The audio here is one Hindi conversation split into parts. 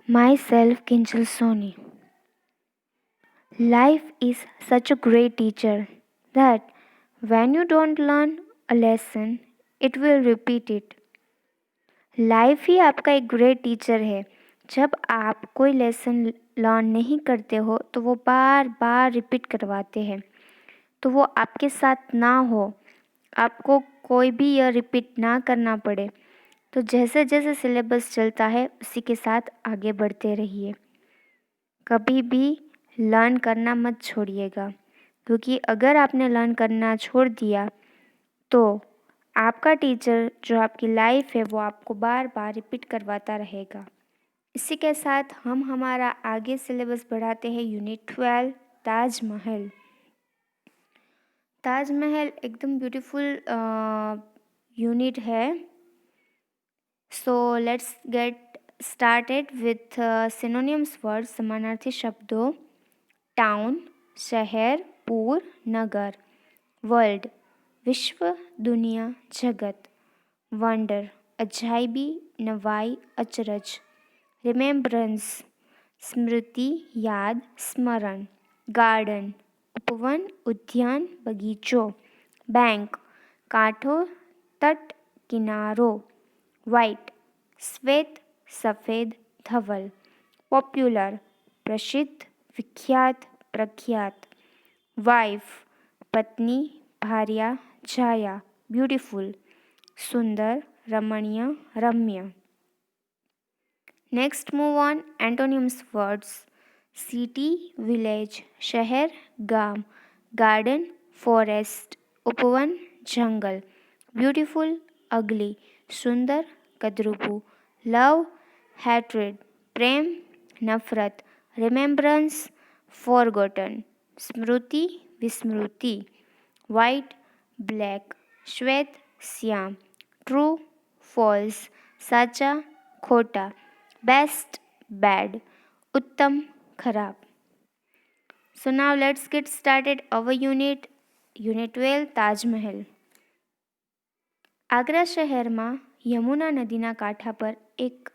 Myself, Kinchal Soni. Life is such a great teacher that when you don't learn a lesson, it will repeat it. Life ही आपका एक ग्रेट टीचर है। जब आप कोई लेसन लर्न नहीं करते हो तो वो बार बार रिपीट करवाते हैं। तो वो आपके साथ ना हो, आपको कोई भी यह रिपीट ना करना पड़े, तो जैसे जैसे सिलेबस चलता है उसी के साथ आगे बढ़ते रहिए। कभी भी लर्न करना मत छोड़िएगा, क्योंकि अगर आपने लर्न करना छोड़ दिया तो आपका टीचर जो आपकी लाइफ है वो आपको बार बार रिपीट करवाता रहेगा। इसी के साथ हम हमारा आगे सिलेबस बढ़ाते हैं। यूनिट 12 ताजमहल। ताजमहल एकदम ब्यूटीफुल यूनिट है। So let's get started with synonyms word, समानार्थी शब्दों। टाउन शहर, पूर नगर। वर्ल्ड विश्व, दुनिया, जगत। वंडर अजायबी, नवाई, अचरज। रिमेम्बरेंस स्मृति, याद, स्मरण। गार्डन उपवन, उद्यान, बगीचों। बैंक कांठों, तट, किनारों। वाइट श्वेत, सफ़ेद, धवल। पॉपुलर प्रसिद्ध, विख्यात, प्रख्यात। वाइफ पत्नी, भार्या, छाया। ब्यूटीफुल सुंदर, रमणीय, रम्य। Next move on antonyms words. City village, शहर, गांव। गार्डन फॉरेस्ट, उपवन, जंगल। ब्यूटीफुल अगली, सुंदर, कद्रूपू। लव हैट्रेड, प्रेम, नफरत। रिमेम्बरेंस फॉरगॉटन, स्मृति, विस्मृति। वाइट ब्लैक, श्वेत, श्याम। ट्रू फॉल्स, साचा, खोटा। बेस्ट बैड, उत्तम खराब। So now let's get started our unit 12 Taj Mahal. Agra શહેરમાં યમુના નદીના કાંઠા પર એક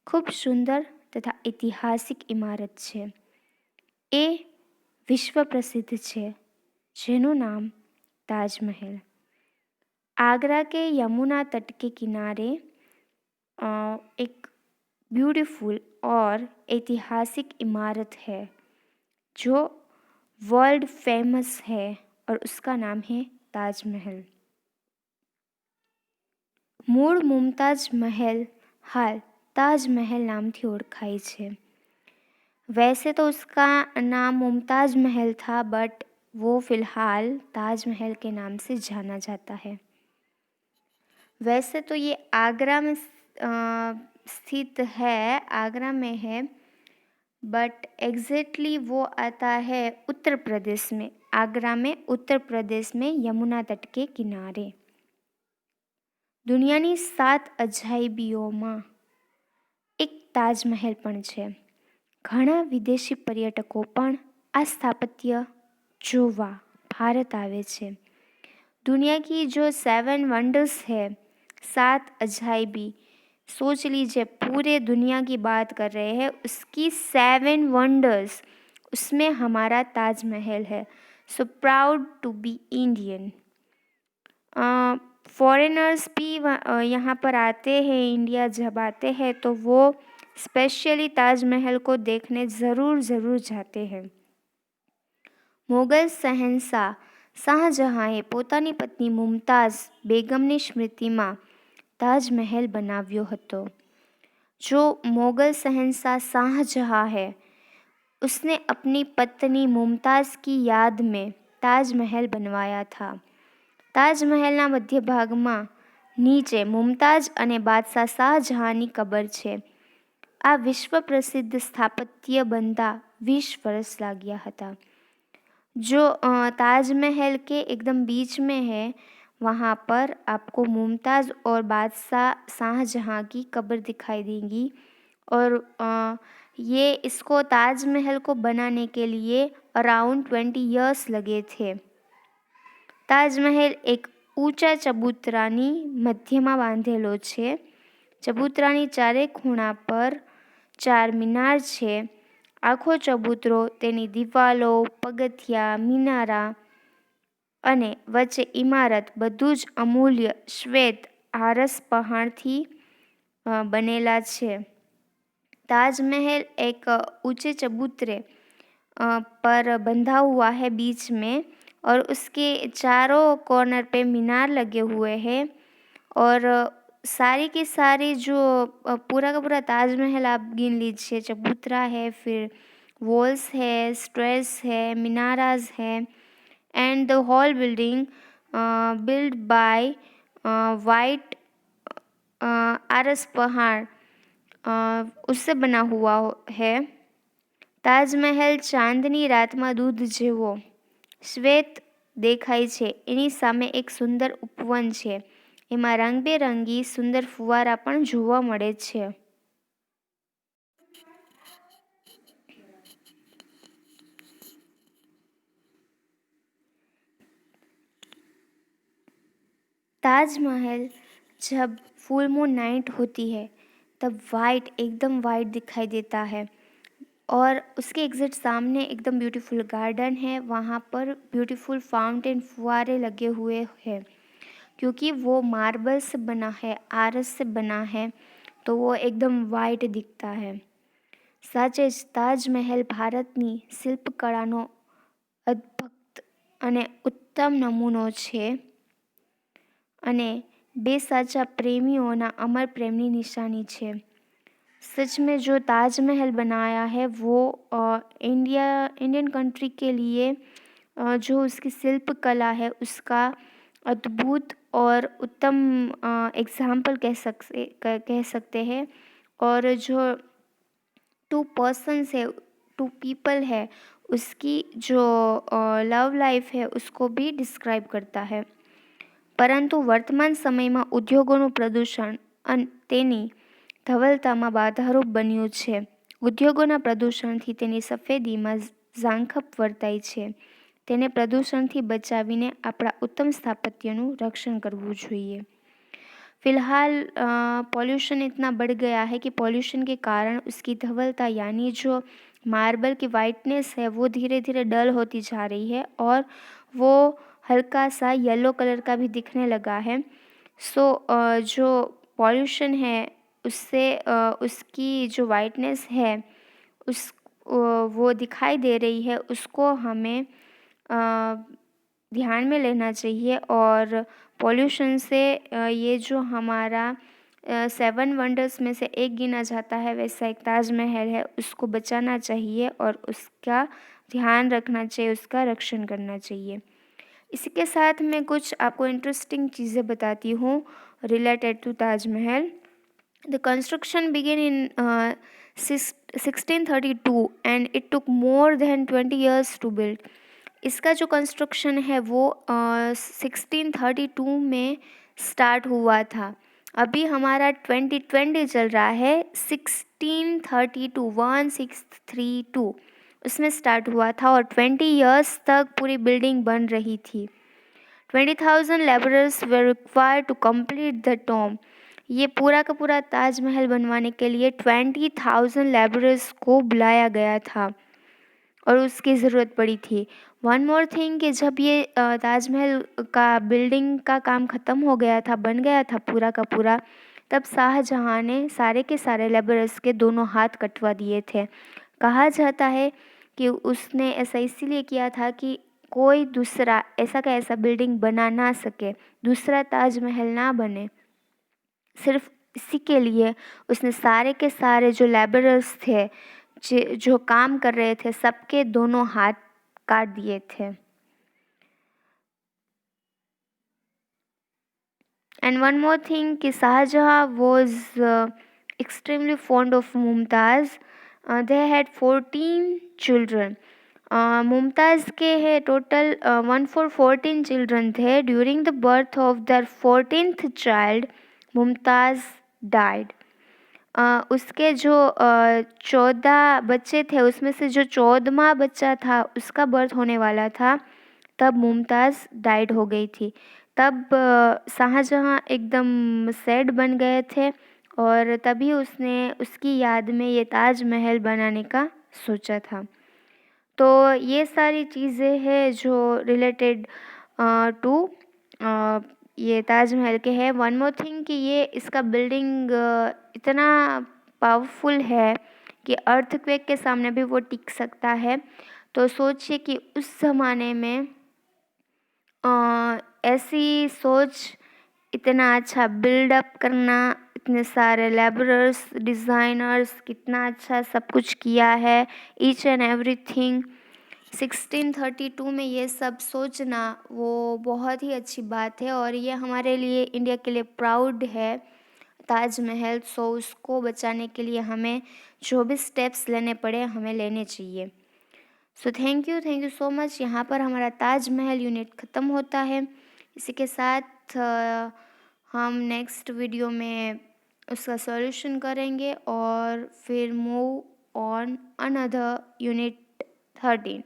ખૂબ સુંદર તથા ઐતિહાસિક ઇમારત છે। એ વિશ્વ પ્રસિદ્ધ છે, જેનું નામ ताजमहल। आगरा के यमुना तट के किनारे एक ब्यूटीफुल और ऐतिहासिक इमारत है जो वर्ल्ड फेमस है और उसका नाम है ताजमहल। मूળ मुमताज महल हाल ताजमहल नामથી ઓળખાય છે। वैसे तो उसका नाम मुमताज महल था, बट वो फ़िलहाल ताजमहल के नाम से जाना जाता है। वैसे तो ये आगरा में स्थित है, आगरा में है, बट एग्जैक्टली वो आता है उत्तर प्रदेश में। आगरा में उत्तर प्रदेश में यमुना तट के किनारे। દુનિયાની 7 અજાયબીઓમાં એક તાજમહેલ પણ છે। ઘણા વિદેશી પર્યટકો પણ આ સ્થાપત્ય જોવા भारत आवे छे। दुनिया की जो 7 वंडर्स है, 7 अजायबी, सोच लीजिए पूरे दुनिया की बात कर रहे हैं, उसकी 7 वंडर्स, उसमें हमारा ताजमहल है। So proud to be Indian. Foreigners भी यहाँ पर आते हैं, इंडिया जब आते हैं तो वो स्पेशली ताजमहल को देखने ज़रूर जाते हैं। मुगल शहनशाह શાહજહાંએ પોતાની પત્ની મુમતાઝ બેગમની સ્મૃતિમાં તાજમહેલ બનાવ્યો હતો। जो मुगल शहनशाह शाहजहाँ है, उसने अपनी पत्नी मुमताज़ की याद में ताजमहल बनवाया था। ताजमहलના મધ્ય ભાગમાં નીચે મુમતાઝ અને બાદશાહ શાહજહાંની કબર છે। આ વિશ્વ પ્રસિદ્ધ સ્થાપત્ય બનતા 20 વર્ષ લાગ્યા હતા। जो ताजमहल के एकदम बीच में है, वहाँ पर आपको मुमताज़ और बादशाह शाहजहाँ की कब्र दिखाई देंगी। और ये इसको ताजमहल को बनाने के लिए अराउंड 20 इयर्स लगे थे। ताजमहल एक ऊंचा चबूतरानी मध्यમાં બાંધેલો છે। ચબૂતરાની ચારે ખૂણા પર ચાર મિનાર છે. આખો ચબૂતરો, તેની દિવાલો, પગથિયા, મિનારા અને વચ્ચે ઇમારત બધું જ અમૂલ્ય શ્વેત આરસ પહાડથી બનેલા છે. ताजमहल एक ऊंचे चबूतरे पर बंधा हुआ है बीच में, और उसके चारों कॉर्नर पे मीनार लगे हुए हैं। और सारी की सारी जो पूरा का पूरा ताजमहल आप गिन लीजिए, चबूतरा है, फिर वॉल्स है, स्ट्रेस है, मीनाराज है, and the whole building build by white आरस पहाड़ उससे बना हुआ है। તાજમહેલ ચાંદની રાતમાં દૂધ જેવો શ્વેત દેખાય છે. એની સામે એક સુંદર ઉપવન છે. એમાં રંગબેરંગી સુંદર ફુવારા પણ જોવા મળે છે. ताजमहल जब फुल मून नाइट होती है तब वाइट, एकदम वाइट दिखाई देता है। और उसके एग्जैक्ट सामने एकदम ब्यूटीफुल गार्डन है, वहाँ पर ब्यूटीफुल फाउंटेन, फुवारे लगे हुए हैं। क्योंकि वो मार्बल से बना है, आरस से बना है, तो वो एकदम वाइट दिखता है। સાચે જ તાજમહેલ ભારતની શિલ્પકળાનો અદ્ભુત અને ઉત્તમ નમૂનો છે અને બે સાચા પ્રેમીઓના અમર प्रेमनी निशानी છે। सच में जो ताजमहल बनाया है वो इंडियन कंट्री के लिए जो उसकी शिल्प कला है उसका अद्भुत और उत्तम एग्जाम्पल कह सकते हैं। और जो टू पर्सन्स है, टू पीपल है, उसकी जो लव लाइफ है उसको भी डिस्क्राइब करता है। પરંતુ વર્તમાન સમયમાં ઉદ્યોગોનું પ્રદૂષણ અને તેની ધવલતામાં બાધારૂપ બન્યું છે. ઉદ્યોગોના પ્રદૂષણથી તેની સફેદીમાં ઝાંખપ વર્તાય છે. તેને પ્રદૂષણથી બચાવીને આપણા ઉત્તમ સ્થાપત્યનું रक्षण करવું જોઈએ। फिलहाल पॉल्यूशन इतना बढ़ गया है कि पॉल्यूशन के कारण उसकी धवलता यानी जो मार्बल की वाइटनेस है वो धीरे धीरे डल होती जा रही है और वो हल्का सा येलो कलर का भी दिखने लगा है। सो जो पॉल्यूशन है उससे उसकी जो वाइटनेस है उस वो दिखाई दे रही है, उसको हमें ध्यान में लेना चाहिए। और पॉल्यूशन से ये जो हमारा 7 वंडर्स में से एक गिना जाता है वैसा एक ताजमहल है, उसको बचाना चाहिए और उसका ध्यान रखना चाहिए, उसका रक्षण करना चाहिए। इसके साथ मैं कुछ आपको इंटरेस्टिंग चीज़ें बताती हूँ related to Taj Mahal. The construction begin in 1632 and it took more than 20 years to build. इसका जो कंस्ट्रक्शन है वो 1632 में स्टार्ट हुआ था। अभी हमारा 2020 चल रहा है। 1632 उसमें स्टार्ट हुआ था और 20 years तक पूरी बिल्डिंग बन रही थी। 20,000 labourers were required to complete the tomb. ये पूरा का पूरा ताजमहल बनवाने के लिए 20,000 लेबरर्स को बुलाया गया था और उसकी ज़रूरत पड़ी थी। वन मोर थिंग कि जब ये ताजमहल का बिल्डिंग का काम ख़त्म हो गया था, बन गया था पूरा का पूरा, तब शाहजहाँ ने सारे के सारे लेबरर्स के दोनों हाथ कटवा दिए थे। कहा जाता है कि उसने ऐसा इसीलिए किया था कि कोई दूसरा ऐसा का ऐसा बिल्डिंग बना ना सके, दूसरा ताजमहल ना बने। सिर्फ इसी के लिए उसने सारे के सारे जो लेबरर्स थे, जो काम कर रहे थे, सबके दोनों हाथ काट दिए थे। एंड वन मोर थिंग कि Shah Jahan was extremely fond of Mumtaz. They had 14 children. Mumtaz के है टोटल 14 चिल्ड्रन थे। During the birth of their 14th child Mumtaz died. उसके जो 14 बच्चे थे उसमें से जो 14वां बच्चा था उसका बर्थ होने वाला था, तब मुमताज़ डाइड हो गई थी। तब शाहजहाँ एकदम सैड बन गए थे और तभी उसने उसकी याद में ये ताजमहल बनाने का सोचा था। तो ये सारी चीज़ें हैं जो रिलेटेड टू ये ताजमहल के है। वन मोर थिंग कि ये इसका बिल्डिंग इतना पावरफुल है कि अर्थक्वेक के सामने भी वो टिक सकता है। तो सोचिए कि उस ज़माने में ऐसी सोच, इतना अच्छा बिल्डअप करना, इतने सारे लेबरर्स, डिज़ाइनर्स, कितना अच्छा सब कुछ किया है, ईच एंड एवरीथिंग। 1632 में ये सब सोचना वो बहुत ही अच्छी बात है और ये हमारे लिए, इंडिया के लिए प्राउड है ताजमहल। सो उसको बचाने के लिए हमें जो भी स्टेप्स लेने पड़े हमें लेने चाहिए। So thank you so much. यहाँ पर हमारा ताजमहल यूनिट ख़त्म होता है। इसी के साथ हम नेक्स्ट वीडियो में उसका सॉल्यूशन करेंगे और फिर move on another unit 13।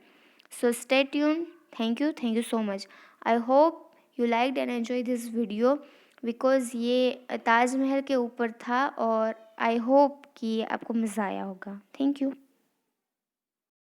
So stay tuned. Thank you so much. I hope you liked and enjoyed this video because ये ताजमहल के ऊपर था और आई होप कि आपको मज़ा आया होगा। Thank you.